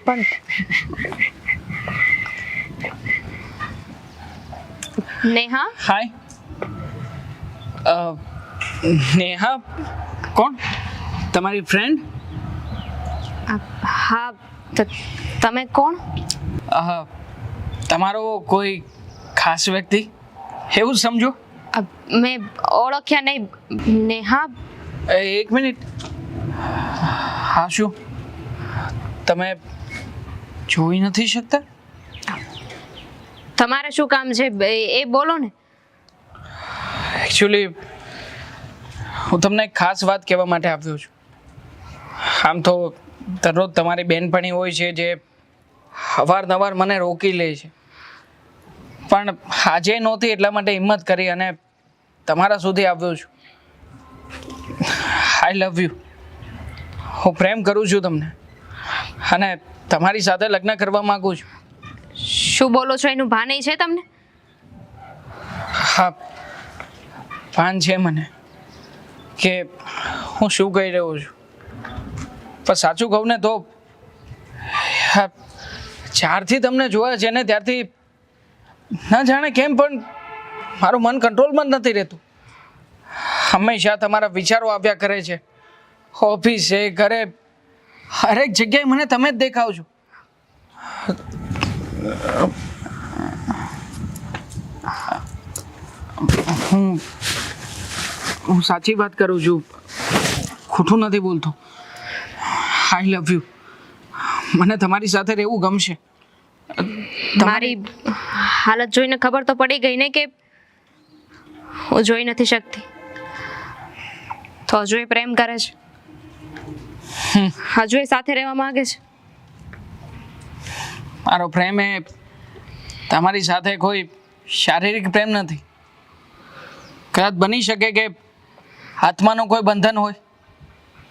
પણ નેહા હાય નેહા કોણ તમારી ફ્રેન્ડ? હા તમે કોણ? તમારો કોઈ ખાસ વ્યક્તિ એવું સમજો. મેં ઓળખ્યા નહીં. નેહા એક મિનિટ. હા શું તમે જોઈ નથી શકતા? તમારે શું કામ છે એ બોલો ને. એકચ્યુઅલી હું તમને એક ખાસ વાત કહેવા માટે આવ્યો છું. આમ તો દરરોજ તમારી બેનપણી હોય છે જે અવારનવાર મને રોકી લે છે, પણ આજે નહોતી એટલા માટે હિંમત કરી અને તમારા સુધી આવ્યો છું. આઈ લવ યુ. હું પ્રેમ કરું છું તમને અને તમારી સાથે લગ્ન કરવા માંગુ છું. શું બોલો છો? એનું ભાન છે તમને? હા, ભાન છે મને કે હું શું કહી રહ્યો છું, પણ સાચું કહું ને તો જ્યારથી તમને જોયા છે ને ત્યારથી ના જાણે કેમ પણ મારું મન કંટ્રોલમાં જ નથી રહેતું. હંમેશા તમારા વિચારો આવ્યા કરે છે. ઓફિસે, ઘરે, હરેક જગ્યાએ મને તમે જ દેખાવ છો. હું સાચી વાત કરું છું, ખોટું નથી બોલતો. આઈ લવ યુ. મને તમારી સાથે રહેવું ગમશે. મારી હાલત જોઈને ખબર તો પડી ગઈ ને કે હું જોઈ નથી શકતી. તો હજુ એ પ્રેમ કરે છે, હજુ એ સાથે રહેવા માંગે છે. મારો પ્રેમ એ તમારી સાથે કોઈ શારીરિક પ્રેમ નથી. કદાચ બની શકે કે આત્માનું કોઈ બંધન હોય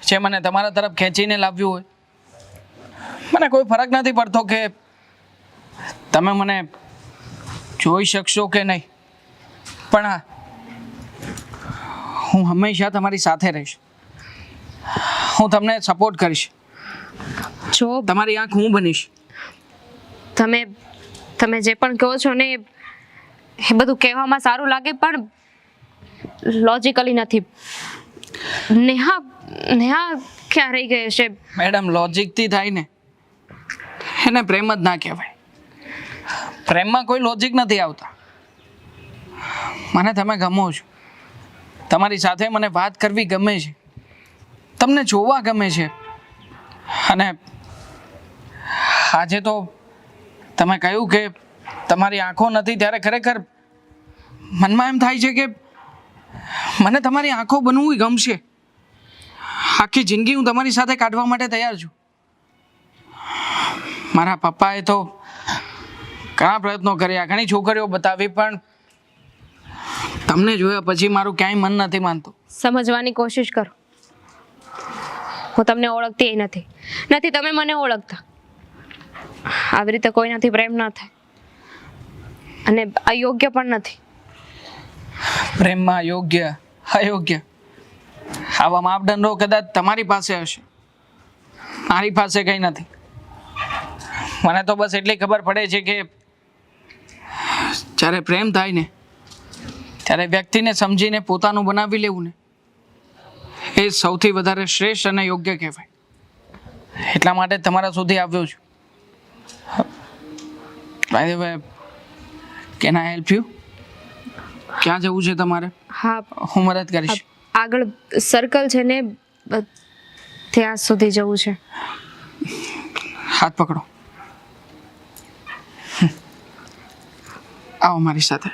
જે મને તમારા તરફ ખેંચીને લાવ્યું હોય. મને કોઈ ફરક નથી પડતો કે તમે મને જોઈ શકશો કે નહીં, પણ હા, હું હંમેશા તમારી સાથે રહીશ. હું તમને સપોર્ટ કરીશ. જો તમારી આંખ હું બનીશ. તમે જે પણ કહો છો ને એ બધું કહેવામાં સારું લાગે પણ લોજિકલી નથી. નેહા ક્યાં રહી ગઈ છે? મેડમ, લોજિકથી થાય ને એને પ્રેમ જ ના કહેવાય. પ્રેમમાં કોઈ લોજિક નથી આવતા. મને તમે ગમો છો. તમારી સાથે મને વાત કરવી ગમે છે, તમને જોવા ગમે છે. અને આજે તો તમે કહ્યું કે તમારી આંખો નથી, ત્યારે ખરેખર મનમાં એમ થાય છે કે મને તમારી આંખો બનવું ગમશે. આખી જિંદગી હું તમારી સાથે કાઢવા માટે તૈયાર છું. મારા પપ્પાએ તો ઘણા પ્રયત્નો કર્યા, ઘણી છોકરીઓ બતાવી, પણ તમને જોયા પછી મારું ક્યાંય મન નથી માનતું. સમજવાની કોશિશ કરો. હું તમને ઓળખતી નથી તમે મને ઓળખતા. આવી રીતે કોઈનાથી પ્રેમ ના થાય અને અયોગ્ય પણ નથી. પ્રેમમાં યોગ્ય અયોગ્ય આવા માપદંડો કદાચ તમારી પાસે હશે, મારી પાસે કંઈ નથી. મને તો બસ એટલી ખબર પડે છે કે જ્યારે પ્રેમ થાય ને ત્યારે વ્યક્તિને સમજીને પોતાનું બનાવી લેવું ને એ સૌથી વધારે શ્રેષ્ઠ અને યોગ્ય કહેવાય. એટલા માટે તમારા સુધી આવ્યો છું. By the way, can I help you? ક્યાં જવું છે તમારે? હા, હું મદદ કરીશ. આગળ સર્કલ છે ને ત્યાં સુધી જવું છે. હાથ પકડો. આવો મારી સાથે.